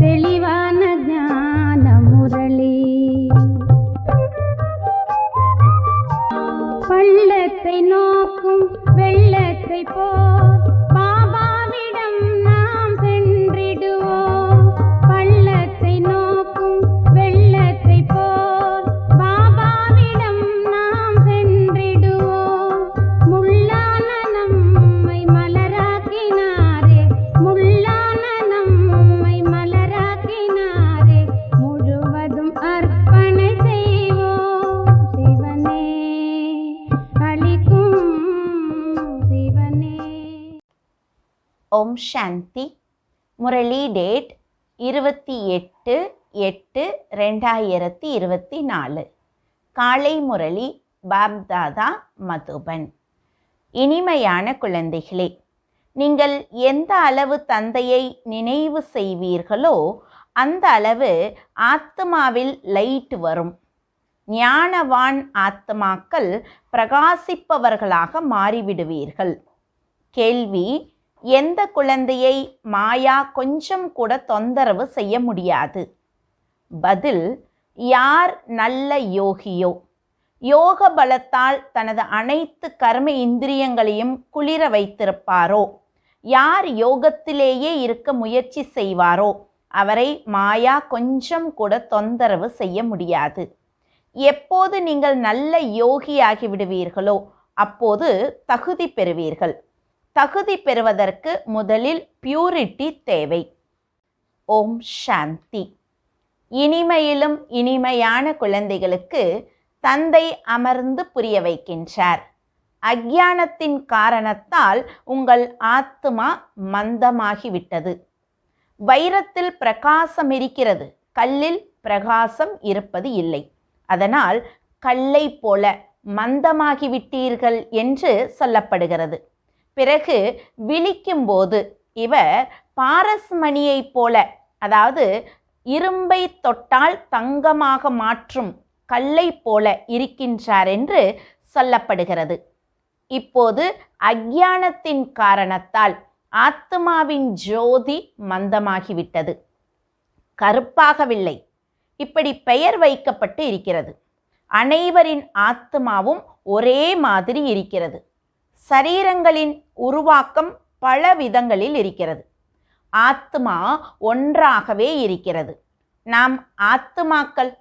தெளிவான ஞான முரளி. பள்ளத்தை நோக்கும் வெள்ளத்தை போல் பாபாவிடம் நாம் சென்றிடுவோம். பள்ளத்தை நோக்கும் வெள்ளத்தை போல் பாபாவிடம் நாம் சென்றிடுவோம். முள்ளான நம்மை மலராக்கினாரே, முள்ளான நம்மை மலராக்கினாரே, முழுவதும் அர்ப்பணை செய்வோம். சிவனே அளிக்கும் சிவனே. ஓம் சாந்தி. முரளி டேட் 28/8/2024. காலை முரளி பாப்தாதா மதுபன். இனிமையான குழந்தைகளே, நீங்கள் எந்த அளவு தந்தையை நினைவு செய்வீர்களோ அந்த அளவு ஆத்மாவில் லைட் வரும். ஞானவான் ஆத்மாக்கள் பிரகாசிப்பவர்களாக மாறிவிடுவீர்கள். கேள்வி: எந்த குழந்தையை மாயா கொஞ்சம் கூட தொந்தரவு செய்ய முடியாது? பதில்: யார் நல்ல யோகியோ, யோக பலத்தால் தனது அனைத்து கர்ம இந்திரியங்களையும் குளிர வைத்திருப்பாரோ, யார் யோகத்திலேயே இருக்க முயற்சி செய்வாரோ அவரை மாயா கொஞ்சம் கூட தொந்தரவு செய்ய முடியாது. எப்போது நீங்கள் நல்ல யோகியாகி விடுவீர்களோ அப்போது தகுதி பெறுவீர்கள். தகுதி பெறுவதற்கு முதலில் பியூரிட்டி தேவை. ஓம் சாந்தி. இனிமையிலும் இனிமையான குழந்தைகளுக்கு தந்தை அமர்ந்து புரிய வைக்கின்றார். அஞ்ஞானத்தின் காரணத்தால் உங்கள் ஆத்மா மந்தமாகிவிட்டது. வைரத்தில் பிரகாசம் இருக்கிறது, கல்லில் பிரகாசம் இருப்பது இல்லை. அதனால் கல்லை போல மந்தமாகிவிட்டீர்கள் என்று சொல்லப்படுகிறது. பிறகு விழிக்கும்போது இவர் பாரஸ்மணியை போல, அதாவது இரும்பை தொட்டால் தங்கமாக மாற்றும் கல்லை போல இருக்கின்றார் என்று சொல்லப்படுகிறது. இப்போது அஞ்ஞானத்தின் காரணத்தால் ஆத்மாவின் ஜோதி மந்தமாகிவிட்டது. கருப்பாகவில்லை, இப்படி பெயர் வைக்கப்பட்டு இருக்கிறது. அனைவரின் ஆத்மாவும் ஒரே மாதிரி இருக்கிறது. சரீரங்களின் உருவாக்கம் பல விதங்களில் இருக்கிறது. ஆத்மா ஒன்றாகவே இருக்கிறது. நாம் ஆத்மாக்கள்,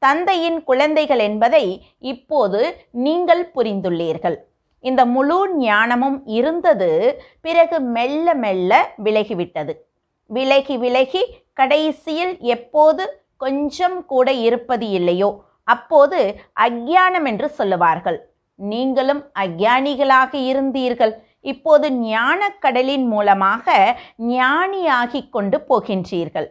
தந்தையின் குழந்தைகள் என்பதை இப்போது நீங்கள் புரிந்துள்ளீர்கள். இந்த முழு ஞானமும் இருந்தது, பிறகு மெல்ல மெல்ல விலகிவிட்டது. விலகி விலகி கடைசியில் எப்போது கொஞ்சம் கூட இருப்பது இல்லையோ அப்போது அஞ்ஞானம் என்று சொல்லுவார்கள். நீங்களும் அஞ்ஞானிகளாக இருந்தீர்கள். இப்போது ஞானக்கடலின் மூலமாக ஞானியாகி கொண்டு போகின்றீர்கள்.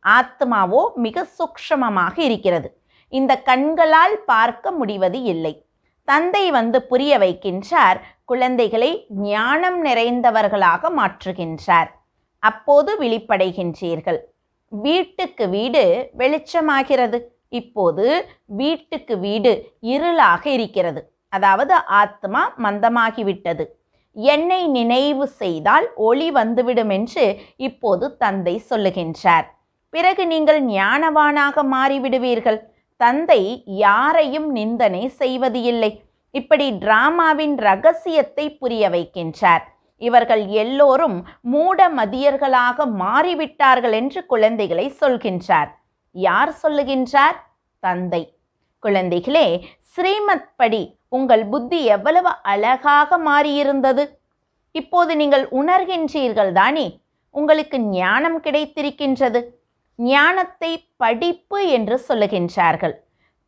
ஆத்மாவோ மிக சூக்ஷ்மமாக இருக்கிறது. இந்த கண்களால் பார்க்க முடிவது இல்லை. தந்தை வந்து புரிய வைக்கின்றார். குழந்தைகளை ஞானம் நிறைந்தவர்களாக மாற்றுகின்றார். அப்போது விழிப்படைகின்றீர்கள். வீட்டுக்கு வீடு வெளிச்சமாகிறது. இப்போது வீட்டுக்கு வீடு இருளாக இருக்கிறது. அதாவது ஆத்மா மந்தமாகிவிட்டது. என்னை நினைவு செய்தால் ஒளி வந்துவிடும் என்று இப்போது தந்தை சொல்லுகின்றார். பிறகு நீங்கள் ஞானவானாக மாறிவிடுவீர்கள். தந்தை யாரையும் நிந்தனை செய்வது இல்லை. இப்படி டிராமாவின் ரகசியத்தை புரிய வைக்கின்றார். இவர்கள் எல்லோரும் மூட மதியர்களாக மாறிவிட்டார்கள் என்று குழந்தைகளை சொல்கின்றார். யார் சொல்லுகின்றார்? தந்தை. குழந்தைகளே, ஸ்ரீமத் படி உங்கள் புத்தி எவ்வளவு அழகாக மாறியிருந்தது. இப்போது நீங்கள் உணர்கின்றீர்கள் தானே, உங்களுக்கு ஞானம் கிடைத்திருக்கின்றது. ஞானத்தை படிப்பு என்று சொல்லுகின்றார்கள்.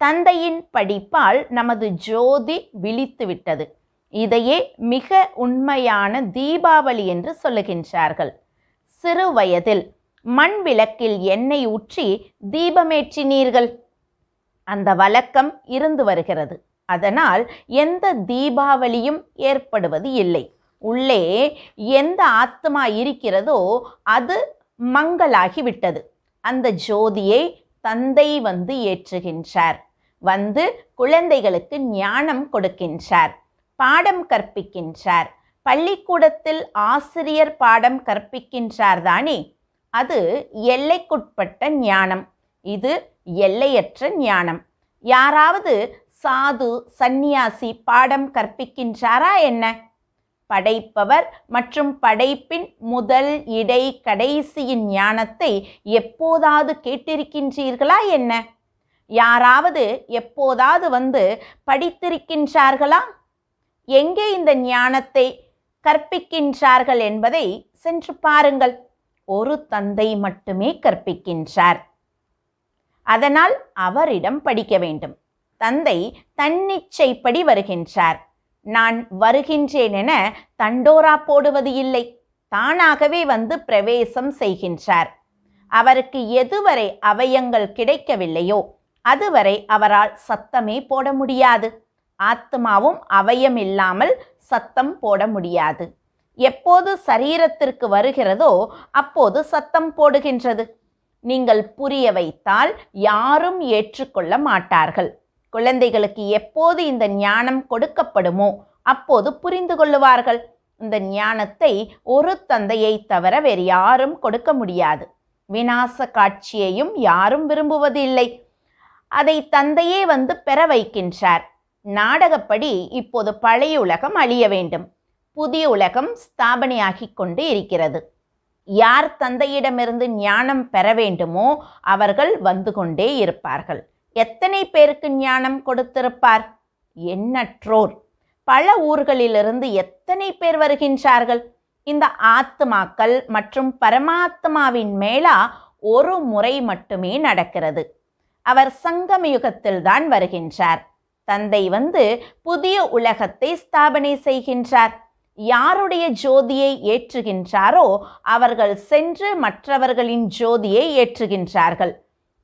தந்தையின் படிப்பால் நமது ஜோதி விழித்துவிட்டது. இதையே மிக உண்மையான தீபாவளி என்று சொல்லுகின்றார்கள். சிறு வயதில் மண் விளக்கில் எண்ணெய் ஊற்றி தீபமேற்றினீர்கள். அந்த வழக்கம் இருந்து வருகிறது. அதனால் எந்த தீபாவளியும் ஏற்படுவது இல்லை. உள்ளே எந்த ஆத்மா இருக்கிறதோ அது மங்களாகிவிட்டது. அந்த ஜோதியை தந்தை வந்து ஏற்றுகின்றார். வந்து குழந்தைகளுக்கு ஞானம் கொடுக்கின்றார், பாடம் கற்பிக்கின்றார். பள்ளிக்கூடத்தில் ஆசிரியர் பாடம் கற்பிக்கின்றார் தானே. அது எல்லைக்குட்பட்ட ஞானம். இது எல்லையற்ற ஞானம். யாராவது சாது சந்நியாசி பாடம் கற்பிக்கின்றாரா என்ன? படைப்பவர் மற்றும் படைப்பின் முதல் இடை கடைசியின் ஞானத்தை எப்போதாவது கேட்டிருக்கின்றீர்களா என்ன? யாராவது எப்போதாவது வந்து படித்திருக்கின்றார்களா? எங்கே இந்த ஞானத்தை கற்பிக்கின்றார்கள் என்பதை சென்று பாருங்கள். ஒரு தந்தை மட்டுமே கற்பிக்கின்றார். அதனால் அவரிடம் படிக்க வேண்டும். தந்தை தன்னிச்சைப்படி வருகின்றார். நான் வருகின்றேன் என தண்டோரா போடுவது இல்லை. தானாகவே வந்து பிரவேசம் செய்கின்றார். அவருக்கு எதுவரை அவயங்கள் கிடைக்கவில்லையோ அதுவரை அவரால் சத்தமே போட முடியாது. ஆத்மாவும் அவயம் இல்லாமல் சத்தம் போட முடியாது. எப்போது சரீரத்திற்கு வருகிறதோ அப்போது சத்தம் போடுகின்றது. நீங்கள் புரிய வைத்தால் யாரும் ஏற்றுக்கொள்ள மாட்டார்கள். குழந்தைகளுக்கு எப்போது இந்த ஞானம் கொடுக்கப்படுமோ அப்போது புரிந்து கொள்ளுவார்கள். இந்த ஞானத்தை ஒரு தந்தையை தவிர வேறு யாரும் கொடுக்க முடியாது. விநாச காட்சியையும் யாரும் விரும்புவதில்லை. அதை தந்தையே வந்து பெற வைக்கின்றார். நாடகப்படி இப்போது பழைய உலகம் அழிய வேண்டும். புதிய உலகம் ஸ்தாபனையாகி கொண்டு இருக்கிறது. யார் தந்தையிடமிருந்து ஞானம் பெற வேண்டுமோ அவர்கள் வந்து கொண்டே இருப்பார்கள். எத்தனை பேருக்கு ஞானம் கொடுத்திருப்பார்? எண்ணற்றோர். பல ஊர்களிலிருந்து எத்தனை பேர் வருகின்றார்கள். இந்த ஆத்மாக்கள் மற்றும் பரமாத்மாவின் மேலா ஒரு முறை மட்டுமே நடக்கிறது. அவர் சங்கமயுகத்தில் தான் வருகின்றார். தந்தை வந்து புதிய உலகத்தை ஸ்தாபனை செய்கின்றார். யாருடைய ஜோதியை ஏற்றுகின்றாரோ அவர்கள் சென்று மற்றவர்களின் ஜோதியை ஏற்றுகின்றார்கள்.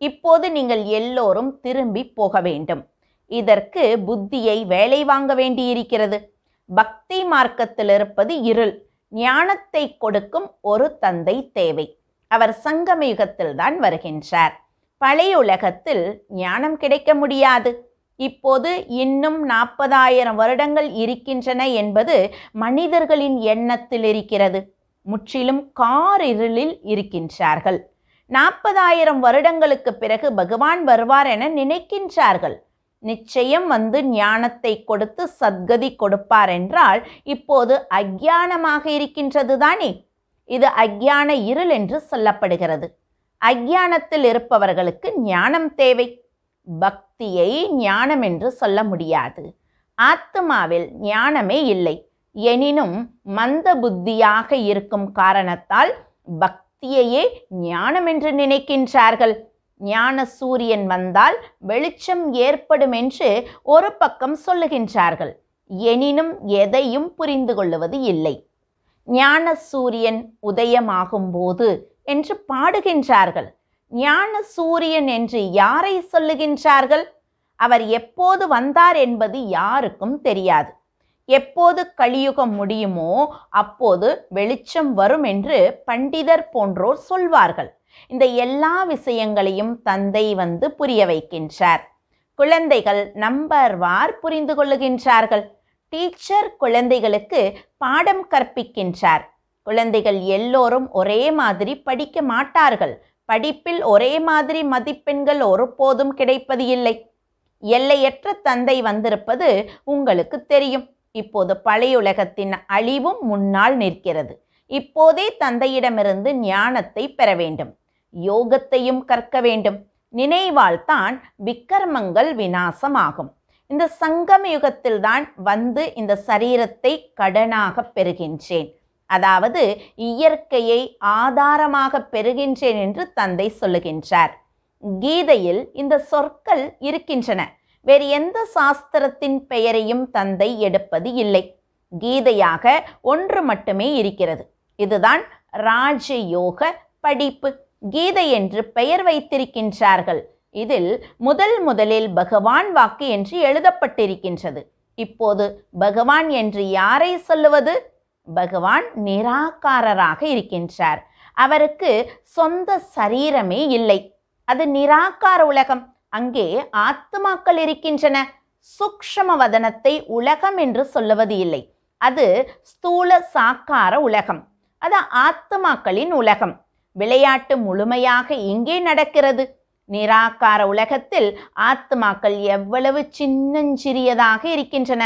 இப்போது நீங்கள் எல்லோரும் திரும்பி போக வேண்டும். இதற்கு புத்தியை வேலை வாங்க வேண்டியிருக்கிறது. பக்தி மார்க்கத்தில் இருப்பது இருள். ஞானத்தை கொடுக்கும் ஒரு தந்தை தேவை. அவர் சங்கமயுகத்தில் தான் வருகின்றார். பழைய உலகத்தில் ஞானம் கிடைக்க முடியாது. இப்போது இன்னும் 40,000 வருடங்கள் இருக்கின்றன என்பது மனிதர்களின் எண்ணத்தில் இருக்கிறது. முற்றிலும் காரிருளில் இருக்கின்றார்கள். 40,000 வருடங்களுக்கு பிறகு பகவான் வருவார் என நினைக்கின்றார்கள். நிச்சயம் வந்து ஞானத்தை கொடுத்து சத்கதி கொடுப்பார் என்றால் இப்போது அஞ்ஞானமாக இருக்கின்றது தானே. இது அஞ்ஞான இருள் என்று சொல்லப்படுகிறது. அஞ்ஞானத்தில் இருப்பவர்களுக்கு ஞானம் தேவை. பக்தியை ஞானம் என்று சொல்ல முடியாது. ஆத்மாவில் ஞானமே இல்லை. எனினும் மந்த புத்தியாக இருக்கும் காரணத்தால் பக்தியையே ஞானம் என்று நினைக்கின்றார்கள். ஞான சூரியன் வந்தால் வெளிச்சம் ஏற்படும் என்று ஒரு பக்கம் சொல்லுகின்றார்கள். எனினும் எதையும் புரிந்து கொள்ளுவது இல்லை. ஞான சூரியன் உதயமாகும் போது என்று பாடுகின்றார்கள். ஞான சூரியன் என்று யாரை சொல்லுகின்றார்கள்? அவர் எப்போது வந்தார் என்பது யாருக்கும் தெரியாது. எப்போது கலியுகம் முடியுமோ அப்போது வெளிச்சம் வரும் என்று பண்டிதர் போன்றோர் சொல்வார்கள். இந்த எல்லா விஷயங்களையும் தந்தை வந்து புரிய வைக்கின்றார். குழந்தைகள் நம்பர்வார் புரிந்து கொள்ளுகின்றார்கள். டீச்சர் குழந்தைகளுக்கு பாடம் கற்பிக்கின்றார். குழந்தைகள் எல்லோரும் ஒரே மாதிரி படிக்க மாட்டார்கள். படிப்பில் ஒரே மாதிரி மதிப்பெண்கள் ஒருபோதும் கிடைப்பது இல்லை. எல்லையற்ற தந்தை வந்திருப்பது உங்களுக்கு தெரியும். இப்போது பழைய உலகத்தின் அழிவும் முன்னால் நிற்கிறது. இப்போதே தந்தையிடமிருந்து ஞானத்தை பெற வேண்டும். யோகத்தையும் கற்க வேண்டும். நினைவால் தான் விக்கர்மங்கள் விநாசமாகும். இந்த சங்கம யுகத்தில் தான் வந்து இந்த சரீரத்தை கடனாக பெறுகின்றேன், அதாவது இயற்கையை ஆதாரமாக பெறுகின்றேன் என்று தந்தை சொல்லுகின்றார். கீதையில் இந்த சொற்கள் இருக்கின்றன. வேறு எந்த சாஸ்திரத்தின் பெயரையும் தந்தை எடுப்பது இல்லை. கீதையாக ஒன்று மட்டுமே இருக்கிறது. இதுதான் ராஜயோக படிப்பு. கீதை என்று பெயர் வைத்திருக்கின்றார்கள். இதில் முதலில் பகவான் வாக்கு என்று எழுதப்பட்டிருக்கின்றது. இப்போது பகவான் என்று யாரை சொல்லுவது? பகவான் நிராகாரராக இருக்கின்றார். அவருக்கு சொந்த சரீரமே இல்லை. அது நிராகார உலகம். அங்கே ஆத்மாக்கள் இருக்கின்றன. சூக்ஷ்ம வதனத்தை உலகம் என்று சொல்லுவது இல்லை. அது ஸ்தூல சாக்கார உலகம். அது ஆத்மாக்களின் உலகம். விளையாட்டு முழுமையாக இங்கே நடக்கிறது. நிராகார உலகத்தில் ஆத்மாக்கள் எவ்வளவு சின்னஞ்சிறியதாக இருக்கின்றன.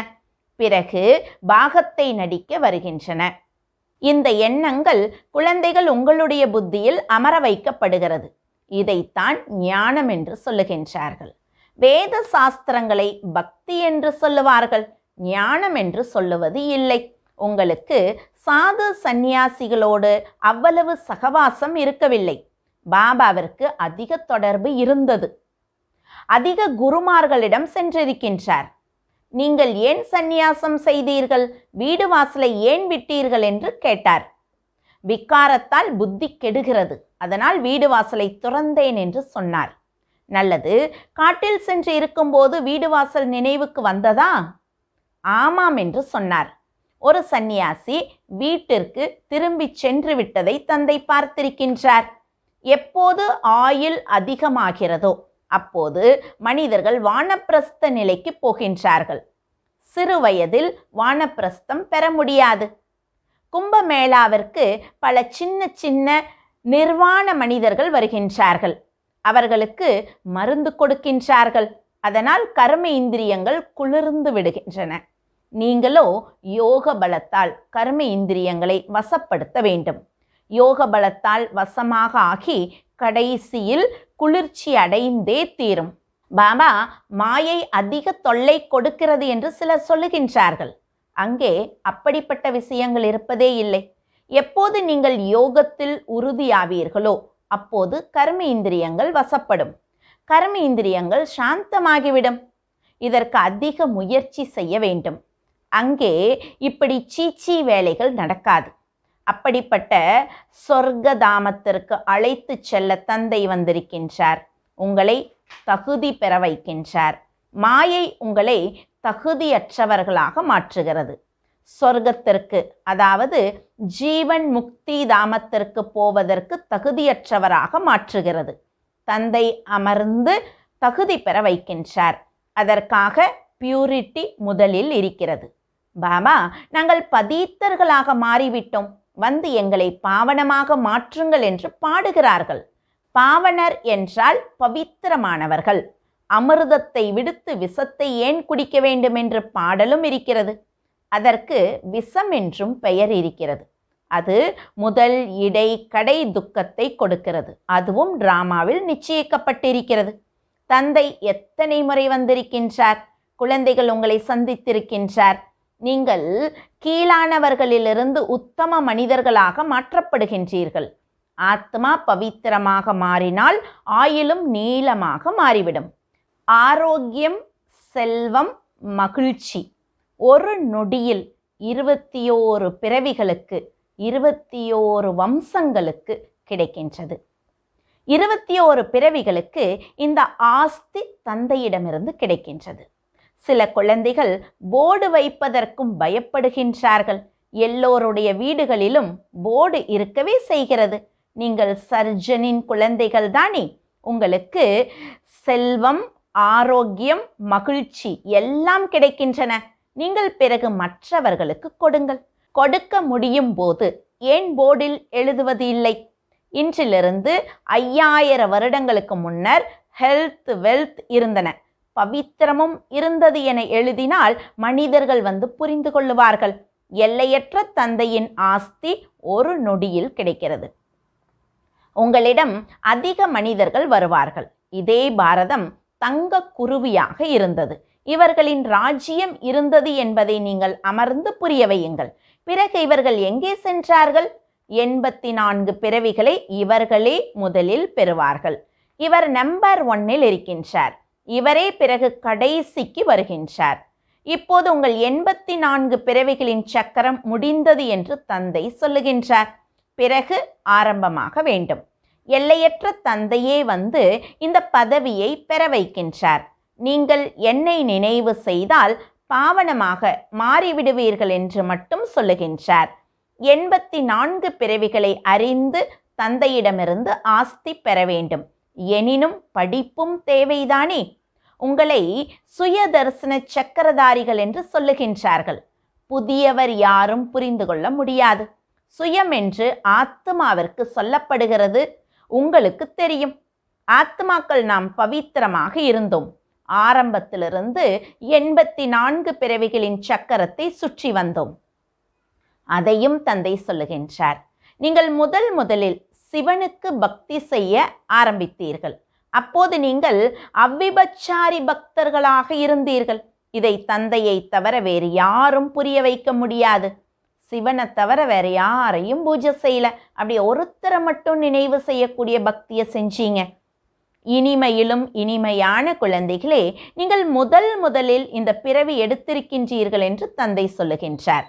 பிறகு பாகத்தை நடிக்க வருகின்றன. இந்த எண்ணங்கள் குழந்தைகள் உங்களுடைய புத்தியில் அமர வைக்கப்படுகிறது. இதைத்தான் ஞானம் என்று சொல்லுகின்றார்கள். வேத சாஸ்திரங்களை பக்தி என்று சொல்லுவார்கள், ஞானம் என்று சொல்லுவது இல்லை. உங்களுக்கு சாது சந்நியாசிகளோடு அவ்வளவு சகவாசம் இருக்கவில்லை. பாபாவிற்கு அதிக தொடர்பு இருந்தது. அதிக குருமார்களிடம் சென்றிருக்கின்றார். நீங்கள் ஏன் சந்நியாசம் செய்தீர்கள், வீடு வாசலை ஏன் விட்டீர்கள் என்று கேட்டார். விக்காரத்தால் புத்தி கெடுகிறது, அதனால் வீடு வாசலை துறந்தேன் என்று சொன்னார். நல்லது, காட்டில் சென்று இருக்கும்போது வீடு வாசல் நினைவுக்கு வந்ததா? ஆமாம் என்று சொன்னார். ஒரு சந்நியாசி வீட்டிற்கு திரும்பி சென்று விட்டதை தந்தை பார்த்திருக்கின்றார். எப்போது ஆயுள் அதிகமாகிறதோ அப்போது மனிதர்கள் வானப்பிரஸ்த நிலைக்கு போகின்றார்கள். சிறு வயதில் வானப்பிரஸ்தம் பெற முடியாது. கும்பமேளாவிற்கு பல சின்ன சின்ன நிர்வாண மனிதர்கள் வருகின்றார்கள். அவர்களுக்கு மருந்து கொடுக்கின்றார்கள். அதனால் கர்ம இந்திரியங்கள் குளிர்ந்து விடுகின்றன. நீங்களோ யோக பலத்தால் கர்ம இந்திரியங்களை வசப்படுத்த வேண்டும். யோக பலத்தால் வசமாக ஆகி கடைசியில் குளிர்ச்சி அடைந்தே தீரும். பாபா மாயை அதிக தொல்லை கொடுக்கிறது என்று சிலர் சொல்லுகின்றார்கள். அங்கே அப்படிப்பட்ட விஷயங்கள் இருப்பதே இல்லை. எப்போது நீங்கள் யோகத்தில் உறுதியாவீர்களோ அப்போது கர்ம இந்திரியங்கள் வசப்படும். கர்ம இந்திரியங்கள் சாந்தமாகிவிடும். இதற்கு அதிக முயற்சி செய்ய வேண்டும். அங்கே இப்படி சீச்சி வேலைகள் நடக்காது. அப்படிப்பட்ட சொர்க்கதாமத்திற்கு அழைத்து செல்ல தந்தை வந்திருக்கின்றார். உங்களை தகுதி பெற வைக்கின்றார். மாயை உங்களை தகுதியற்றவர்களாக மாற்றுகிறது. சொர்க்கத்திற்கு, அதாவது ஜீவன் முக்தி தாமத்திற்கு போவதற்கு தகுதியற்றவராக மாற்றுகிறது. தந்தை அமர்ந்து தகுதி பெற வைக்கின்றார். அதற்காக பியூரிட்டி முதலில் இருக்கிறது. பாபா, நாங்கள் பதீத்தர்களாக மாறிவிட்டோம், வந்து எங்களை பாவனமாக மாற்றுங்கள் என்று பாடுகிறார்கள். பாவனர் என்றால் பவித்திரமானவர்கள். அமிர்தத்தை விடுத்து விஷத்தை ஏன் குடிக்க வேண்டும் என்று பாடலும் இருக்கிறது. அதற்கு விஷம் என்றும் பெயர் இருக்கிறது. அது முதல் இடை கடை துக்கத்தை கொடுக்கிறது. அதுவும் டிராமாவில் நிச்சயிக்கப்பட்டிருக்கிறது. தந்தை எத்தனை முறை வந்திருக்கின்றார். குழந்தைகள் உங்களை சந்தித்திருக்கின்றார். நீங்கள் கீழானவர்களிலிருந்து உத்தம மனிதர்களாக மாற்றப்படுகின்றீர்கள். ஆத்மா பவித்திரமாக மாறினால் ஆயுளும் நீளமாக மாறிவிடும். ஆரோக்கியம், செல்வம், மகிழ்ச்சி ஒரு நொடியில் 21 பிறவிகளுக்கு 21 வம்சங்களுக்கு கிடைக்கின்றது. 21 பிறவிகளுக்கு இந்த ஆஸ்தி தந்தையிடமிருந்து கிடைக்கின்றது. சில குழந்தைகள் போர்டு வைப்பதற்கும் பயப்படுகின்றார்கள். எல்லோருடைய வீடுகளிலும் போர்டு இருக்கவே செய்கிறது. நீங்கள் சர்ஜனின் குழந்தைகள் தானே. உங்களுக்கு செல்வம், ஆரோக்கியம், மகிழ்ச்சி எல்லாம் கிடைக்கின்றன. நீங்கள் பிறகு மற்றவர்களுக்கு கொடுங்கள். கொடுக்க முடியும் போது ஏன் போர்டில் எழுதுவது இல்லை? இன்றிலிருந்து 5000 வருடங்களுக்கு முன்னர் ஹெல்த், வெல்த் இருந்தன, பவித்திரமும் இருந்தது என எழுதினால் மனிதர்கள் வந்து புரிந்து கொள்ளுவார்கள். எல்லையற்ற தந்தையின் ஆஸ்தி ஒரு நொடியில் கிடைக்கிறது. உங்களிடம் அதிக மனிதர்கள் வருவார்கள். இதே பாரதம் தங்க குருவியாக இருந்தது. இவர்களின் ராஜ்யம் இருந்தது என்பதை நீங்கள் அமர்ந்து புரிய வையுங்கள். பிறகு இவர்கள் எங்கே சென்றார்கள்? 84 பிறவிகளை இவர்களே முதலில் பெறுவார்கள். இவர் நம்பர் 1 இருக்கின்றார். இவரே பிறகு கடைசிக்கு வருகின்றார். இப்போது உங்கள் 84 பிறவிகளின் சக்கரம் முடிந்தது என்று தந்தை சொல்லுகின்றார். பிறகு ஆரம்பமாக வேண்டும். எல்லையற்ற தந்தையே வந்து இந்த பதவியை பெற வைக்கின்றார். நீங்கள் என்னை நினைவு செய்தால் பாவனமாக மாறிவிடுவீர்கள் என்று மட்டும் சொல்லுகின்றார். 84 பிறவிகளை அறிந்து தந்தையிடமிருந்து ஆஸ்தி பெற வேண்டும். எனினும் படிப்பும் தேவைதானே. உங்களை சுயதர்சன சக்கரதாரிகள் என்று சொல்லுகின்றார்கள். புதியவர் யாரும் புரிந்து கொள்ள முடியாது. சுயம் என்று ஆத்மாவிற்கு சொல்லப்படுகிறது. உங்களுக்கு தெரியும், ஆத்மாக்கள் நாம் பவித்திரமாக இருந்தோம். ஆரம்பத்திலிருந்து 84 பிறவிகளின் சக்கரத்தை சுற்றி வந்தோம். அதையும் தந்தை சொல்லுகின்றார். நீங்கள் முதலில் சிவனுக்கு பக்தி செய்ய ஆரம்பித்தீர்கள். அப்போது நீங்கள் அவ்விபச்சாரி பக்தர்களாக இருந்தீர்கள். இதை தந்தையை தவிர வேறு யாரும் புரிய வைக்க முடியாது. சிவனை தவிர வேற யாரையும் பூஜை செய்யல. அப்படி ஒருத்தரை மட்டும் நினைவு செய்யக்கூடிய பக்தியை செஞ்சீங்க. இனிமையிலும் இனிமையான குழந்தைகளே, நீங்கள் முதலில் இந்த பிறவி எடுத்திருக்கின்றீர்கள் என்று தந்தை சொல்லுகின்றார்.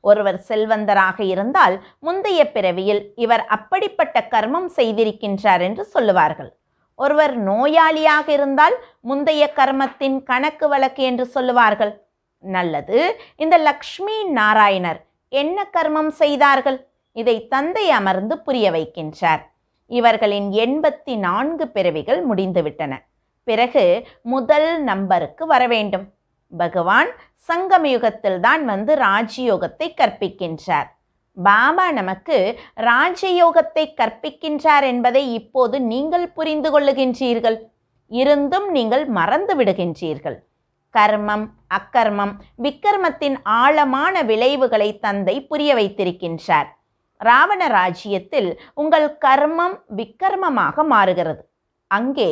ஒருவர் செல்வந்தராக இருந்தால் முந்தைய பிறவியில் இவர் அப்படிப்பட்ட கர்மம் செய்திருக்கின்றார் என்று சொல்லுவார்கள். ஒருவர் நோயாளியாக இருந்தால் முந்தைய கர்மத்தின் கணக்கு வழக்கு என்று சொல்லுவார்கள். நல்லது, இந்த லக்ஷ்மி நாராயணர் என்ன கர்மம் செய்தார்கள்? இதை தந்தை அமர்ந்து புரிய வைக்கின்றார். இவர்களின் 84 பிறவிகள் முடிந்துவிட்டன. பிறகு முதல் நம்பருக்கு வர வேண்டும். பகவான் சங்கமயுகத்தில் தான் வந்து ராஜயோகத்தை கற்பிக்கின்றார். பாபா நமக்கு ராஜயோகத்தை கற்பிக்கின்றார் என்பதை இப்போது நீங்கள் புரிந்து கொள்ளுகின்றீர்கள். இருந்தும் நீங்கள் மறந்து விடுகின்றீர்கள். கர்மம், அக்கர்மம், விக்கர்மத்தின் ஆழமான விளைவுகளை தந்தை புரிய வைத்திருக்கின்றார். ராவண ராஜ்யத்தில் உங்கள் கர்மம் விக்கர்மமாக மாறுகிறது. அங்கே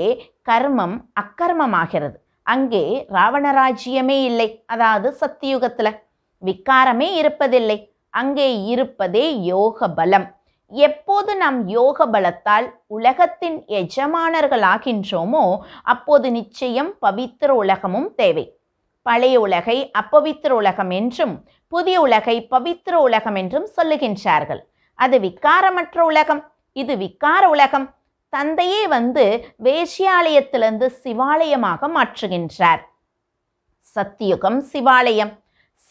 கர்மம் அக்கர்மமாகிறது. அங்கே ராவண ராஜ்யமே இல்லை. அதாவது சத்தியுகத்தில் விக்காரமே இருப்பதில்லை. அங்கே இருப்பதே யோக பலம். எப்போது நாம் யோக பலத்தால் உலகத்தின் எஜமானர்களாகின்றோமோ அப்போது நிச்சயம் பவித்திர உலகமும் தேவை. பழைய உலகை அப்பவித்திர உலகம் என்றும் புதிய உலகை பவித்திர உலகம் என்றும் சொல்லுகின்றார்கள். அது விக்காரமற்ற உலகம், இது விக்கார உலகம். தந்தையே வந்து வேஷ்யாலயத்திலிருந்து சிவாலயமாக மாற்றுகின்றார். சத்தியுகம் சிவாலயம்.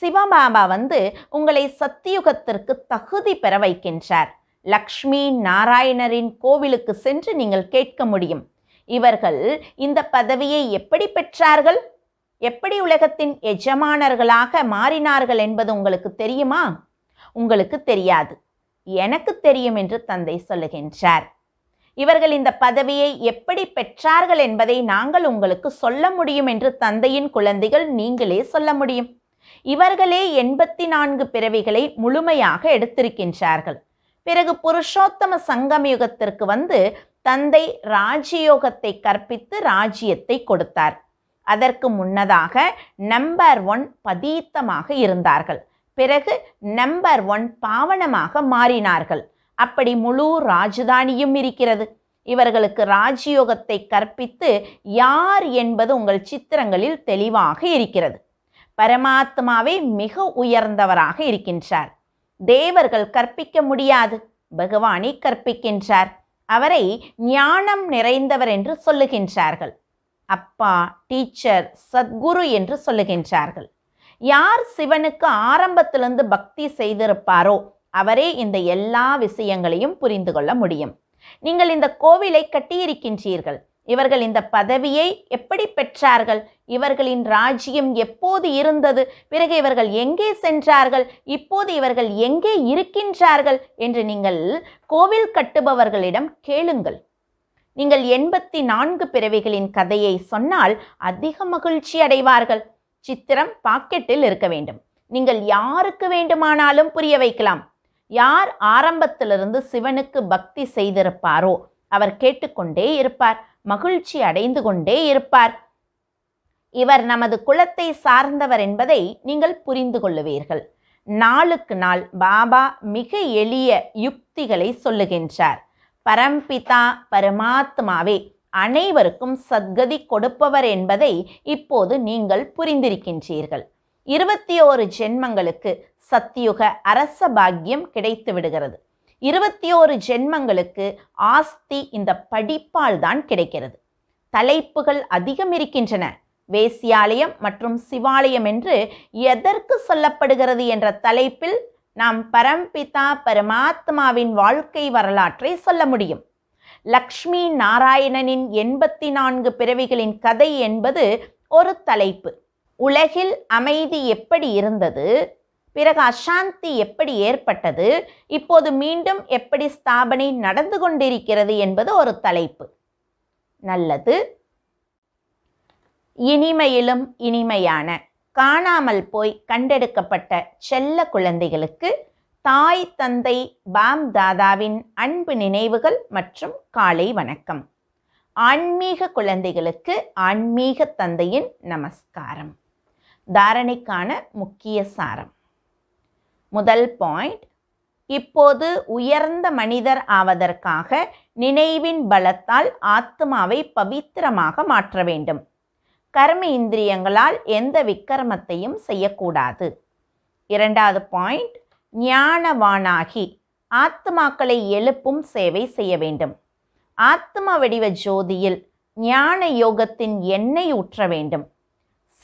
சிவபாபா வந்து உங்களை சத்தியுகத்திற்கு தகுதி பெற வைக்கின்றார். லக்ஷ்மி நாராயணரின் கோவிலுக்கு சென்று நீங்கள் கேட்க முடியும், இவர்கள் இந்த பதவியை எப்படி பெற்றார்கள், எப்படி உலகத்தின் எஜமானர்களாக மாறினார்கள் என்பது உங்களுக்கு தெரியுமா? உங்களுக்கு தெரியாது. எனக்கு தெரியும் என்று தந்தை சொல்லுகின்றார். இவர்கள் இந்த பதவியை எப்படி பெற்றார்கள் என்பதை நாங்கள் உங்களுக்கு சொல்ல முடியும் என்று தந்தையின் குழந்தைகள் நீங்களே சொல்ல முடியும். இவர்களே 84 பிறவிகளை முழுமையாக எடுத்திருக்கின்றார்கள். பிறகு புருஷோத்தம சங்கமயுகத்திற்கு வந்து தந்தை ராஜயோகத்தை கற்பித்து ராஜ்யத்தை கொடுத்தார். அதற்கு முன்னதாக நம்பர் 1 பதீத்தமாக இருந்தார்கள். பிறகு நம்பர் 1 பாவனமாக மாறினார்கள். அப்படி முழு ராஜதானியும் இருக்கிறது. இவர்களுக்கு ராஜயோகத்தை கற்பித்து யார் என்பது உங்கள் சித்திரங்களில் தெளிவாக இருக்கிறது. பரமாத்மாவே மிக உயர்ந்தவராக இருக்கின்றார். தேவர்கள் கற்பிக்க முடியாது, பகவானை கற்பிக்கின்றார். அவரை ஞானம் நிறைந்தவர் என்று சொல்லுகின்றார்கள். அப்பா, டீச்சர், சத்குரு என்று சொல்லுகின்றார்கள். யார் சிவனுக்கு ஆரம்பத்திலிருந்து பக்தி செய்திருப்பாரோ அவரே இந்த எல்லா விஷயங்களையும் புரிந்து கொள்ள முடியும். நீங்கள் இந்த கோவிலை கட்டியிருக்கின்றீர்கள். இவர்கள் இந்த பதவியை எப்படி பெற்றார்கள்? இவர்களின் ராஜ்யம் எப்போது இருந்தது? பிறகு இவர்கள் எங்கே சென்றார்கள்? இப்போது இவர்கள் எங்கே இருக்கின்றார்கள் என்று நீங்கள் கோவில் கட்டுபவர்களிடம் கேளுங்கள். நீங்கள் 84 பிறவிகளின் கதையை சொன்னால் அதிக மகிழ்ச்சி அடைவார்கள். சித்திரம் பாக்கெட்டில் இருக்க வேண்டும். நீங்கள் யாருக்கு வேண்டுமானாலும் புரிய வைக்கலாம். யார் ஆரம்பத்திலிருந்து சிவனுக்கு பக்தி செய்திருப்பாரோ அவர் கேட்டுக்கொண்டே இருப்பார், மகிழ்ச்சி அடைந்து கொண்டே இருப்பார். இவர் நமது குலத்தை சார்ந்தவர் என்பதை நீங்கள் புரிந்து கொள்ளுவீர்கள். நாளுக்கு நாள் பாபா மிக எளிய யுக்திகளை சொல்லுகின்றார். பரம்பிதா பரமாத்மாவே அனைவருக்கும் சத்கதி கொடுப்பவர் என்பதை இப்போது நீங்கள் புரிந்திருக்கின்றீர்கள். 21 ஜென்மங்களுக்கு சத்தியுக அரச பாக்கியம் கிடைத்து விடுகிறது. 21 ஜென்மங்களுக்கு ஆஸ்தி இந்த படிப்பால் தான் கிடைக்கிறது. தலைப்புகள் அதிகம் இருக்கின்றன. வேசியாலயம் மற்றும் சிவாலயம் என்று எதற்கு சொல்லப்படுகிறது என்ற தலைப்பில் நாம் பரம்பிதா பரமாத்மாவின் வாழ்க்கை வரலாற்றை சொல்ல முடியும். லக்ஷ்மி நாராயணனின் 84 பிறவிகளின் கதை என்பது ஒரு தலைப்பு. உலகில் அமைதி எப்படி இருந்தது, பிறகு அசாந்தி எப்படி ஏற்பட்டது, இப்போது மீண்டும் எப்படி ஸ்தாபனை நடந்து கொண்டிருக்கிறது என்பது ஒரு தலைப்பு. நல்லது. இனிமையிலும் இனிமையான காணாமல் போய் கண்டெடுக்கப்பட்ட செல்ல குழந்தைகளுக்கு தாய் தந்தை பாம் தாதாவின் அன்பு நினைவுகள் மற்றும் காலை வணக்கம். ஆன்மீக குழந்தைகளுக்கு ஆன்மீக தந்தையின் நமஸ்காரம். தாரணைக்கான முக்கிய சாரம். முதல் பாயிண்ட், இப்போது உயர்ந்த மனிதர் ஆவதற்காக நினைவின் பலத்தால் ஆத்மாவை பவித்திரமாக மாற்ற வேண்டும். கர்ம இந்திரியங்களால் எந்த விக்கிரமத்தையும் செய்யக்கூடாது. இரண்டாவது பாயிண்ட், ஞானவானாகி ஆத்மாக்களை எழுப்பும் சேவை செய்ய வேண்டும். ஆத்ம வடிவ ஜோதியில் ஞான யோகத்தின் எண்ணெய் ஊற்ற வேண்டும்.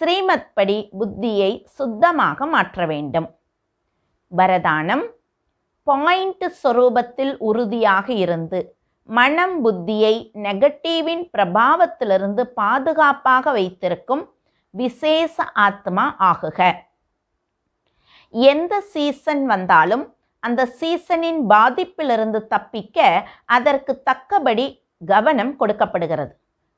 ஸ்ரீமத் படி புத்தியை சுத்தமாக மாற்ற வேண்டும். வரதானம், பாயிண்ட் சொரூபத்தில் உறுதியாக இருந்து மனம் புத்தியை நெகட்டிவின் பிரபாவத்திலிருந்து பாதுகாப்பாக வைத்திருக்கும் விசேஷ ஆத்மா ஆகுக. எந்த சீசன் வந்தாலும் அந்த சீசனின் பாதிப்பிலிருந்து தப்பிக்க அதற்கு தக்கபடி கவனம் கொடுக்கப்படுகிறது.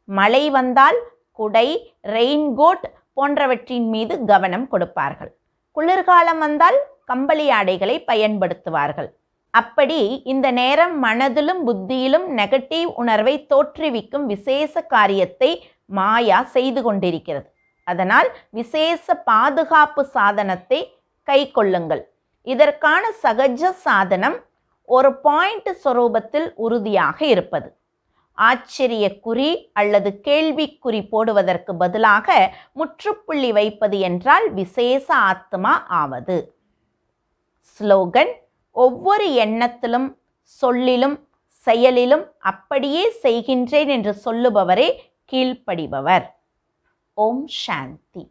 மழை வந்தால் குடை, ரெயின்கோட் போன்றவற்றின் மீது கவனம் கொடுப்பார்கள். குளிர்காலம் வந்தால் கம்பளி ஆடைகளை பயன்படுத்துவார்கள். அப்படி இந்த நேரம் மனதிலும் புத்தியிலும் நெகட்டிவ் உணர்வை தோற்றுவிக்கும் விசேஷ காரியத்தை மாயா செய்து கொண்டிருக்கிறது. அதனால் விசேஷ பாதுகாப்பு சாதனத்தை கை கொள்ளுங்கள். இதற்கான சகஜ சாதனம் ஒரு பாயிண்ட் சொரூபத்தில் உறுதியாக இருப்பது. ஆச்சரிய குறி அல்லது கேள்விக்குறி போடுவதற்கு பதிலாக முற்றுப்புள்ளி வைப்பது என்றால் விசேஷ ஆத்மா ஆவது. ஸ்லோகன், ஒவ்வொரு எண்ணத்திலும் சொல்லிலும் செயலிலும் அப்படியே செய்கின்றேன் என்று சொல்லுபவரே கீழ்ப்படிபவர். ஓம் சாந்தி.